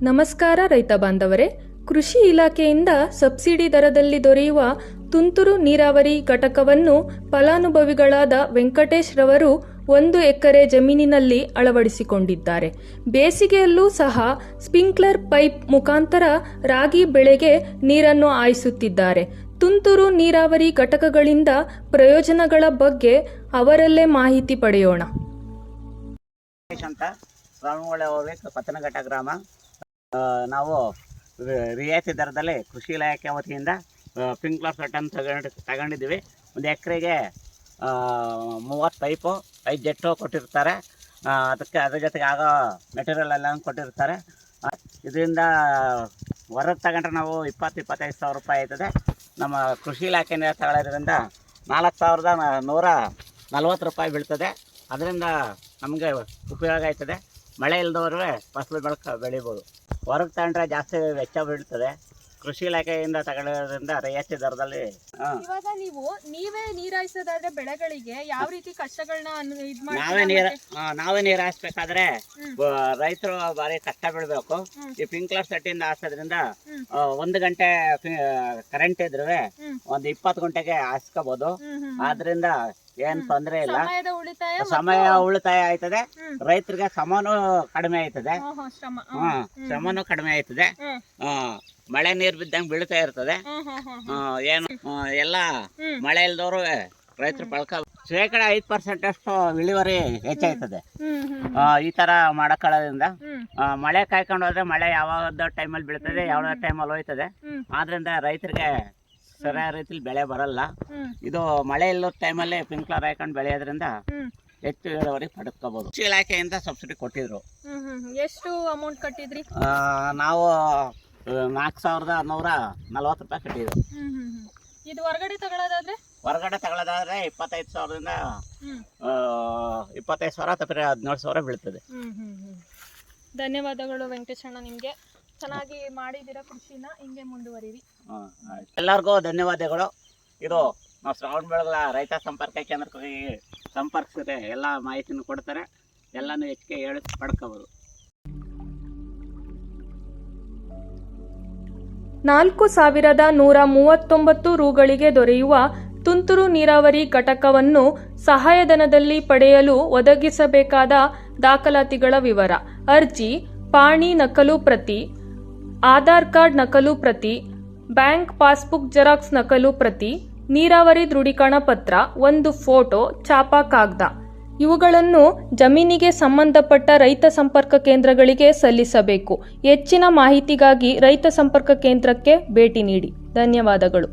ನಮಸ್ಕಾರ ರೈತ ಬಾಂಧವರೇ, ಕೃಷಿ ಇಲಾಖೆಯಿಂದ ಸಬ್ಸಿಡಿ ದರದಲ್ಲಿ ದೊರೆಯುವ ತುಂತುರು ನೀರಾವರಿ ಘಟಕವನ್ನು ಫಲಾನುಭವಿಗಳಾದ ವೆಂಕಟೇಶ್ ರವರು 1 ಎಕರೆ ಜಮೀನಿನಲ್ಲಿ ಅಳವಡಿಸಿಕೊಂಡಿದ್ದಾರೆ. ಬೇಸಿಗೆಯಲ್ಲೂ ಸಹ ಸ್ಪ್ರಿಂಕ್ಲರ್ ಪೈಪ್ ಮುಖಾಂತರ ರಾಗಿ ಬೆಳೆಗೆ ನೀರನ್ನು ಹಾಯಿಸುತ್ತಿದ್ದಾರೆ. ತುಂತುರು ನೀರಾವರಿ ಘಟಕಗಳಿಂದ ಪ್ರಯೋಜನಗಳ ಬಗ್ಗೆ ಅವರಲ್ಲೇ ಮಾಹಿತಿ ಪಡೆಯೋಣ. ಅಂತ ಸ್ವಾಮಿಗಳ ಹೋಗ್ಬೇಕು, ಪತ್ತನಘಟ್ಟ ಗ್ರಾಮ. ನಾವು ರಿಯಾಯಿತಿ ದರದಲ್ಲಿ ಕೃಷಿ ಇಲಾಖೆ ವತಿಯಿಂದ ಸ್ಪ್ರಿಂಕ್ಲರ್ ಸೆಟ್ ಅಂತ ತಗೊಂಡಿದ್ದೀವಿ. ಒಂದು ಎಕರೆಗೆ 30 ಪೈಪು 5 ಜೆಟ್ಟು ಕೊಟ್ಟಿರ್ತಾರೆ. ಅದ್ರ ಜೊತೆಗೆ ಆಗೋ ಮೆಟೀರಿಯಲ್ ಎಲ್ಲ ಕೊಟ್ಟಿರ್ತಾರೆ. ಇದರಿಂದ ಹೊರಗೆ ತಗೊಂಡ್ರೆ ನಾವು 20-25 ಸಾವಿರ ರೂಪಾಯಿ ಆಯ್ತದೆ. ನಮ್ಮ ಕೃಷಿ ಇಲಾಖೆಯಿಂದ ತಗೊಳ್ಳೋದ್ರಿಂದ 4,140 ರೂಪಾಯಿ ಬೀಳ್ತದೆ. ಅದರಿಂದ ನಮಗೆ ಉಪಯೋಗ ಆಯ್ತದೆ. ಮಳೆ ಇಲ್ದವ್ರೂ ಫಸಲು ಬೆಳಿಬೋದು. ಹೊರಗೆ ತಗೊಂಡ್ರೆ ಜಾಸ್ತಿ ವೆಚ್ಚ ಬೀಳ್ತದೆ. ಕೃಷಿ ಇಲಾಖೆಯಿಂದ ತಗೊಳ್ಳೋದ್ರಿಂದ ರಿಯಾಯಿತಿ ದರದಲ್ಲಿ. ಇವಾಗ ನೀವೇ ನೀರಾಯಿಸೋದಾದ್ರೆ ಬೆಳೆಗಳಿಗೆ ಯಾವ ರೀತಿ ಕಷ್ಟಗಳನ್ನ ನಾವೇ ನೀರು ಹಾಯಿಸ್ಬೇಕಾದ್ರೆ ರೈತರು ಭಾರಿ ಕಷ್ಟ ಬೀಳ್ಬೇಕು. ಈ ಸ್ಪ್ರಿಂಕ್ಲರ್ ಸೆಟ್ ಇಂದ ಹಾಸೋದ್ರಿಂದ 1 ಗಂಟೆ ಕರೆಂಟ್ ಇದ್ರೆ ಒಂದು 20 ಗಂಟೆಗೆ ಹಾಯಿಸ್ಕೋಬಹುದು. ಆದ್ರಿಂದ ಏನ್ ತೊಂದರೆ ಇಲ್ಲ, ಸಮಯ ಉಳಿತಾಯ ಆಯ್ತದೆ. ರೈತರಿಗೆ ಶ್ರಮನೂ ಕಡಿಮೆ ಆಯ್ತದೆ. ಶ್ರಮನೂ ಕಡಿಮೆ ಆಯ್ತದೆ. ಮಳೆ ನೀರು ಬಿದ್ದಂಗೆ ಬೀಳ್ತಾ ಇರ್ತದೆ. ಏನು ಎಲ್ಲ ಮಳೆ ಇಲ್ದವರು ರೈತರು ಶೇಕಡ 5% ಅಷ್ಟು ಇಳುವರಿ ಹೆಚ್ಚಾಯ್ತದೆ. ಈ ತರ ಮಾಡಕೊಳ್ಳೋದ್ರಿಂದ ಮಳೆ ಕಾಯ್ಕೊಂಡು ಹೋದ್ರೆ ಮಳೆ ಯಾವ್ದು ಟೈಮಲ್ಲಿ ಬೀಳ್ತದೆ, ಯಾವ್ದು ಟೈಮಲ್ಲಿ ಹೋಯ್ತದೆ. ಆದ್ರಿಂದ ರೈತರಿಗೆ ಸರಿಯಾದ ರೀತಿಲಿ ಬೆಳೆ ಬರಲ್ಲ. ಇದು ಮಳೆ ಇಲ್ಲೋ ಟೈಮಲ್ಲಿ ಸ್ಪ್ರಿಂಕ್ಲರ್ ಹಾಕೊಂಡು ಬೆಳೆಯೋದ್ರಿಂದ ಹೆಚ್ಚು ಇಳುವರಿ ಪಡೆದುಕೋಬಹುದು. ಕೃಷಿ ಇಲಾಖೆಯಿಂದ ಸಬ್ಸಿಡಿ ಕೊಟ್ಟಿದ್ರು. ಎಷ್ಟು ಅಮೌಂಟ್ ಕಟ್ಟಿದ್ರಿ? ನಾವು 4,140 ರೂಪಾಯಿ ಕಟ್ಟಿದ್ರು. ಇದು ಹೊರಗಡೆ ತಗೊಳ್ಳೋದಾದ್ರೆ 25 ಸಾವಿರದಿಂದ 25 ಸಾವಿರ ಅಥವಾ 17 ಸಾವಿರ ಬೀಳ್ತದೆ. ಧನ್ಯವಾದಗಳು ವೆಂಕಟೇಶಣ್ಣ, ನಿಮ್ಗೆ ಚೆನ್ನಾಗಿ ಮಾಡಿದ್ದೀರಾ. ಕೃಷಿನ ಹಿಂಗೆ ಮುಂದುವರಿರಿ. ಎಲ್ಲರಿಗೂ ಧನ್ಯವಾದಗಳು. ಇದು ನಾವು ಶ್ರವಣಬೆಳಗೊಳ ರೈತ ಸಂಪರ್ಕ ಕೇಂದ್ರಕ್ಕೆ ಸಂಪರ್ಕಿಸಿದ್ರೆ ಎಲ್ಲ ಮಾಹಿತಿನೂ ಕೊಡ್ತಾರೆ. ಎಲ್ಲನೂ ಹೆಚ್ಚಿಗೆ ಹೇಳಿ ಪಡ್ಕೋಬೋದು. 4,139 ರೂಗಳಿಗೆ ದೊರೆಯುವ ತುಂತುರು ನೀರಾವರಿ ಘಟಕವನ್ನು ಸಹಾಯಧನದಲ್ಲಿ ಪಡೆಯಲು ಒದಗಿಸಬೇಕಾದ ದಾಖಲಾತಿಗಳ ವಿವರ: ಅರ್ಜಿ, ಪಾಣಿ ನಕಲು ಪ್ರತಿ, ಆಧಾರ್ ಕಾರ್ಡ್ ನಕಲು ಪ್ರತಿ, ಬ್ಯಾಂಕ್ ಪಾಸ್ಬುಕ್ ಜೆರಾಕ್ಸ್ ನಕಲು ಪ್ರತಿ, ನೀರಾವರಿ ದೃಢೀಕರಣ ಪತ್ರ, 1 ಫೋಟೋ, ಛಾಪಾ ಕಾಗದ ಇವುಗಳನ್ನು ಜಮೀನಿಗೆ ಸಂಬಂಧಪಟ್ಟ ರೈತ ಸಂಪರ್ಕ ಕೇಂದ್ರಗಳಿಗೆ ಸಲ್ಲಿಸಬೇಕು. ಹೆಚ್ಚಿನ ಮಾಹಿತಿಗಾಗಿ ರೈತ ಸಂಪರ್ಕ ಕೇಂದ್ರಕ್ಕೆ ಭೇಟಿ ನೀಡಿ. ಧನ್ಯವಾದಗಳು.